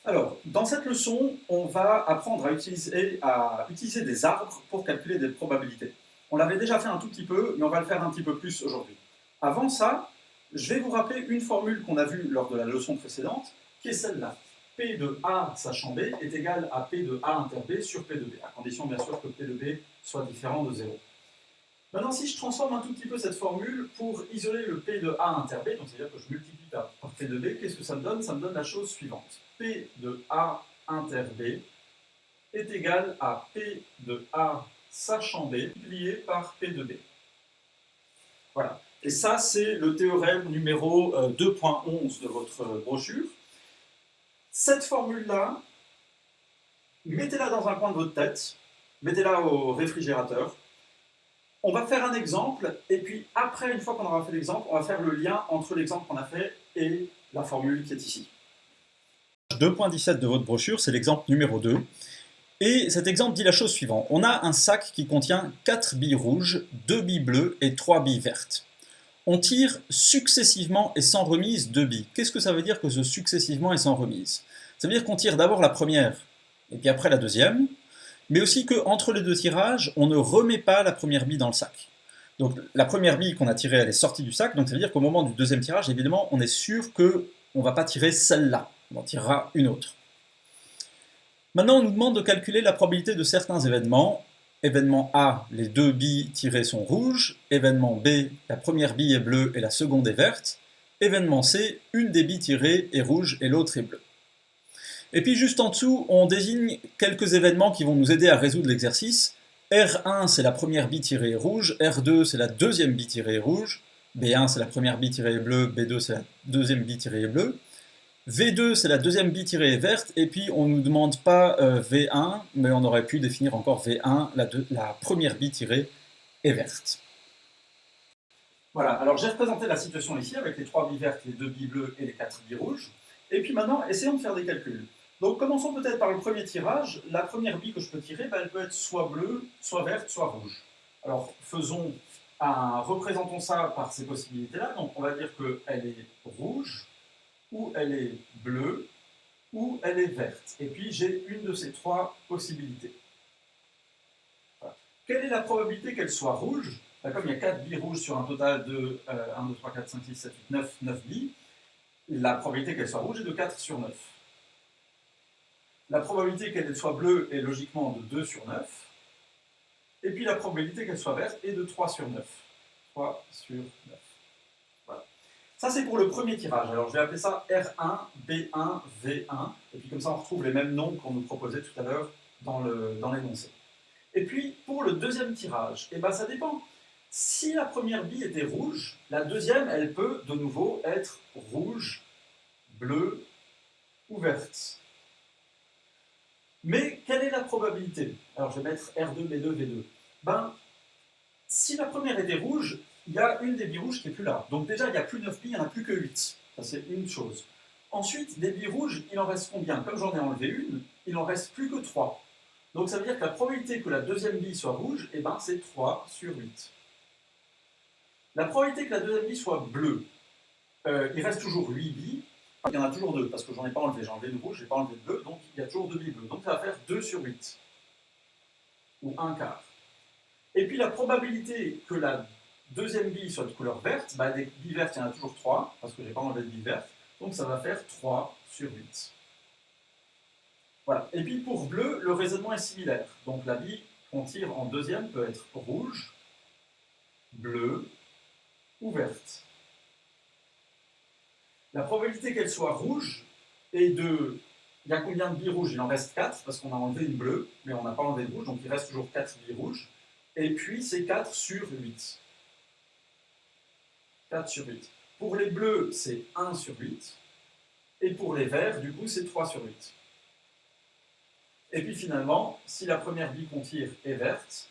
Alors, dans cette leçon, on va apprendre à utiliser des arbres pour calculer des probabilités. On l'avait déjà fait un tout petit peu, mais on va le faire un petit peu plus aujourd'hui. Avant ça, je vais vous rappeler une formule qu'on a vue lors de la leçon précédente, qui est celle-là. P de A sachant B est égal à P de A inter B sur P de B, à condition bien sûr que P de B soit différent de 0. Maintenant, si je transforme un tout petit peu cette formule pour isoler le P de A inter B, donc c'est-à-dire que je multiplie par P de B, qu'est-ce que ça me donne? Ça me donne la chose suivante. P de A inter B est égal à P de A sachant B multiplié par P de B. Voilà. Et ça, c'est le théorème numéro 2.11 de votre brochure. Cette formule-là, mettez-la dans un coin de votre tête, mettez-la au réfrigérateur. On va faire un exemple, et puis après, une fois qu'on aura fait l'exemple, on va faire le lien entre l'exemple qu'on a fait et la formule qui est ici. 2.17 de votre brochure, c'est l'exemple numéro 2. Et cet exemple dit la chose suivante. On a un sac qui contient 4 billes rouges, 2 billes bleues et 3 billes vertes. On tire successivement et sans remise 2 billes. Qu'est-ce que ça veut dire que ce successivement et sans remise? Ça veut dire qu'on tire d'abord la première, et puis après la deuxième, mais aussi qu'entre les deux tirages, on ne remet pas la première bille dans le sac. Donc la première bille qu'on a tirée, elle est sortie du sac, donc ça veut dire qu'au moment du deuxième tirage, évidemment, on est sûr qu'on ne va pas tirer celle-là, on en tirera une autre. Maintenant, on nous demande de calculer la probabilité de certains événements. Événement A, les 2 billes tirées sont rouges. Événement B, la première bille est bleue et la seconde est verte. Événement C, une des billes tirées est rouge et l'autre est bleue. Et puis juste en dessous, on désigne quelques événements qui vont nous aider à résoudre l'exercice. R1, c'est la première bille tirée rouge. R2, c'est la deuxième bille tirée rouge. B1, c'est la première bille tirée bleue. B2, c'est la deuxième bille tirée bleue. V2, c'est la deuxième bille tirée verte, et puis on ne nous demande pas V1, mais on aurait pu définir encore V1, la première bille tirée est verte. Voilà, alors j'ai représenté la situation ici avec les 3 billes vertes, les 2 billes bleues et les 4 billes rouges. Et puis maintenant, essayons de faire des calculs. Donc commençons peut-être par le premier tirage. La première bille que je peux tirer, elle peut être soit bleue, soit verte, soit rouge. Alors représentons ça par ces possibilités-là. Donc on va dire qu'elle est rouge, ou elle est bleue, ou elle est verte. Et puis j'ai une de ces trois possibilités. Voilà. Quelle est la probabilité qu'elle soit rouge? Comme il y a 4 billes rouges sur un total de 1, 2, 3, 4, 5, 6, 7, 8, 9 billes, la probabilité qu'elle soit rouge est de 4 sur 9. La probabilité qu'elle soit bleue est logiquement de 2 sur 9. Et puis la probabilité qu'elle soit verte est de 3 sur 9. 3 sur 9. Voilà. Ça, c'est pour le premier tirage. Alors, je vais appeler ça R1, B1, V1. Et puis, comme ça, on retrouve les mêmes noms qu'on nous proposait tout à l'heure dans l'énoncé. Et puis, pour le deuxième tirage, eh ben, ça dépend. Si la première bille était rouge, la deuxième, elle peut de nouveau être rouge, bleue ou verte. Mais quelle est la probabilité? Alors, je vais mettre R2, B2, V2. Ben, si la première était rouge, il y a une des billes rouges qui n'est plus là. Donc déjà, il n'y a plus 9 billes, il n'y en a plus que 8. Ça, c'est une chose. Ensuite, des billes rouges, il en reste combien? Comme j'en ai enlevé une, il en reste plus que 3. Donc ça veut dire que la probabilité que la deuxième bille soit rouge, eh ben, c'est 3 sur 8. La probabilité que la deuxième bille soit bleue, il reste toujours 8 billes. Il y en a toujours 2, parce que j'en ai pas enlevé. J'ai enlevé de rouge, j'ai pas enlevé de bleu, donc il y a toujours 2 billes bleues. Donc ça va faire 2 sur 8. Ou 1 quart. Et puis la probabilité que la deuxième bille soit de couleur verte, des billes vertes, il y en a toujours 3, parce que je n'ai pas enlevé de billes vertes, donc ça va faire 3 sur 8. Voilà. Et puis pour bleu, le raisonnement est similaire. Donc la bille qu'on tire en deuxième peut être rouge, bleue ou verte. La probabilité qu'elle soit rouge est de... Il y a combien de billes rouges? Il en reste 4, parce qu'on a enlevé une bleue, mais on n'a pas enlevé de rouge, donc il reste toujours 4 billes rouges. Et puis c'est 4 sur 8. 4 sur 8. Pour les bleus, c'est 1 sur 8. Et pour les verts, du coup, c'est 3 sur 8. Et puis finalement, si la première bille qu'on tire est verte,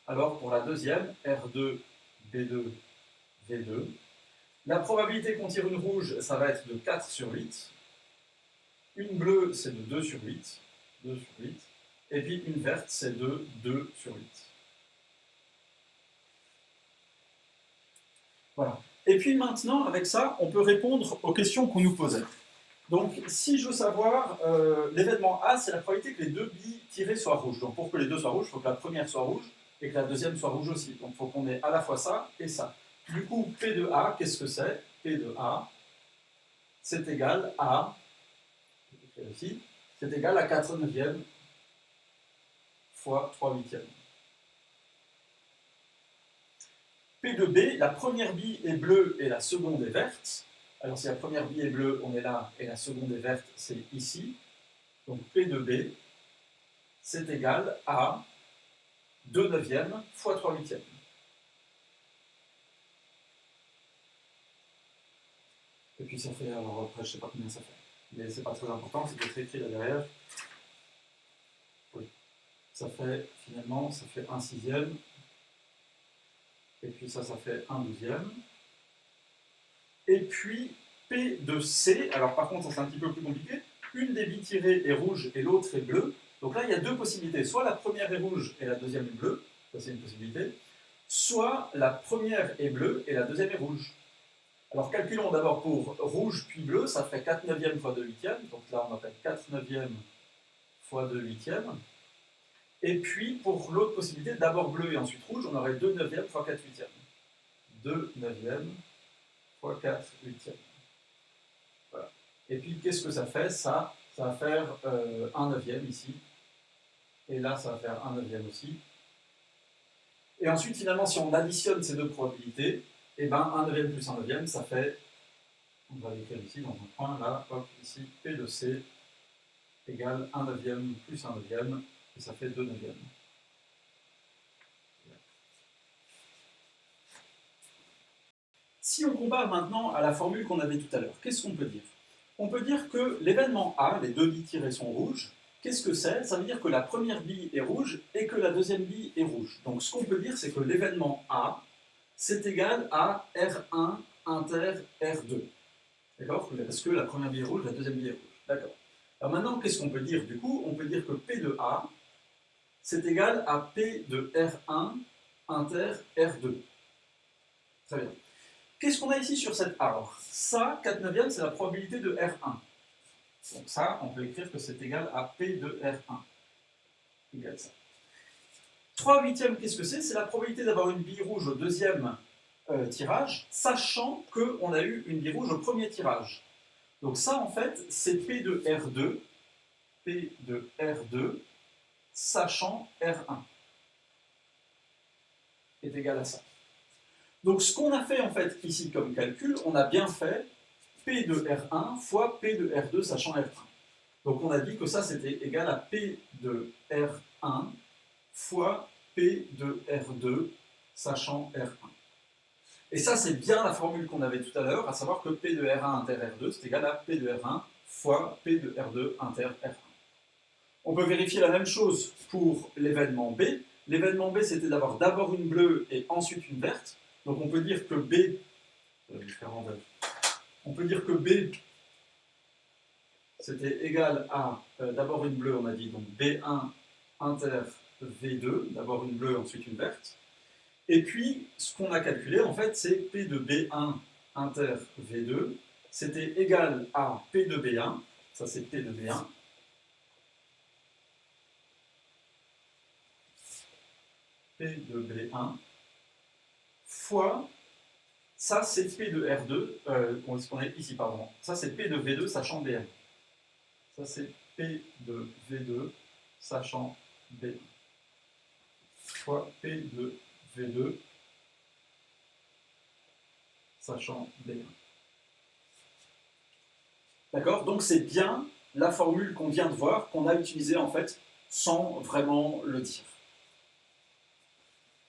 alors pour la deuxième, R2, B2, V2, la probabilité qu'on tire une rouge, ça va être de 4 sur 8. Une bleue, c'est de 2 sur 8. 2 sur 8. Et puis une verte, c'est de 2 sur 8. Voilà. Et puis maintenant, avec ça, on peut répondre aux questions qu'on nous posait. Donc, si je veux savoir, l'événement A, c'est la probabilité que les deux billes tirées soient rouges. Donc, pour que les deux soient rouges, il faut que la première soit rouge et que la deuxième soit rouge aussi. Donc, il faut qu'on ait à la fois ça et ça. Du coup, P de A, qu'est-ce que c'est? P de A, c'est égal à, c'est égal à 4/9 fois 3/8. P de B, la première bille est bleue et la seconde est verte. Alors si la première bille est bleue, on est là, et la seconde est verte, c'est ici. Donc P de B, c'est égal à 2/9 fois 3/8. Et puis ça fait, alors après je ne sais pas combien ça fait, mais c'est pas très important, c'est peut-être écrit là derrière. Oui. Ça fait, finalement, ça fait 1/6. Et puis ça fait 1/12. Et puis P de C, alors par contre ça c'est un petit peu plus compliqué, une des billes tirées est rouge et l'autre est bleue. Donc là il y a deux possibilités, soit la première est rouge et la deuxième est bleue, ça c'est une possibilité, soit la première est bleue et la deuxième est rouge. Alors calculons d'abord pour rouge puis bleu, ça ferait 4/9 fois 2/8, donc là on appelle 4/9 fois 2/8. Et puis pour l'autre possibilité, d'abord bleu et ensuite rouge, on aurait 2/9 fois 4/8. 2/9 fois 4/8. Voilà. Et puis qu'est-ce que ça fait? Ça va faire 1/9 ici. Et là, ça va faire 1/9 aussi. Et ensuite, finalement, si on additionne ces deux probabilités, et ben 1/9 plus 1/9, ça fait, on va l'écrire ici dans un point, là, hop, ici, P de C égale 1/9 plus 1/9, et ça fait 2/9. Si on compare maintenant à la formule qu'on avait tout à l'heure, qu'est-ce qu'on peut dire? On peut dire que l'événement A, les deux billes tirées sont rouges. Qu'est-ce que c'est? Ça veut dire que la première bille est rouge et que la deuxième bille est rouge. Donc ce qu'on peut dire, c'est que l'événement A, c'est égal à R1 inter R2. D'accord? Parce que la première bille est rouge, la deuxième bille est rouge. D'accord. Alors maintenant, qu'est-ce qu'on peut dire du coup? On peut dire que P de A, c'est égal à P de R1 inter R2. Très bien. Qu'est-ce qu'on a ici sur cette A? Alors, ça, 4/9, c'est la probabilité de R1. Donc ça, on peut écrire que c'est égal à P de R1. Égal ça. 3/8, qu'est-ce que c'est? C'est la probabilité d'avoir une bille rouge au deuxième tirage, sachant qu'on a eu une bille rouge au premier tirage. Donc ça, en fait, c'est P de R2, P de R2, sachant R1, est égal à ça. Donc ce qu'on a fait en fait ici comme calcul, on a bien fait P de R1 fois P de R2 sachant R1. Donc on a dit que ça c'était égal à P de R1 fois P de R2 sachant R1. Et ça c'est bien la formule qu'on avait tout à l'heure, à savoir que P de R1 inter R2 c'est égal à P de R1 fois P de R2 inter R1. On peut vérifier la même chose pour l'événement B. L'événement B c'était d'avoir d'abord une bleue et ensuite une verte. Donc on peut dire que B, c'était égal à d'abord une bleue, on a dit, donc B1 inter V2, d'abord une bleue, ensuite une verte. Et puis, ce qu'on a calculé, en fait, c'est P de B1 inter V2, c'était égal à P de B1, ça c'est P de B1, P de B1, fois, ça c'est P de R2, ce qu'on est ici, pardon, ça c'est P de V2 sachant B1. Ça c'est P de V2 sachant B1 fois P de V2 sachant B1. D'accord? Donc c'est bien la formule qu'on vient de voir, qu'on a utilisée en fait sans vraiment le dire.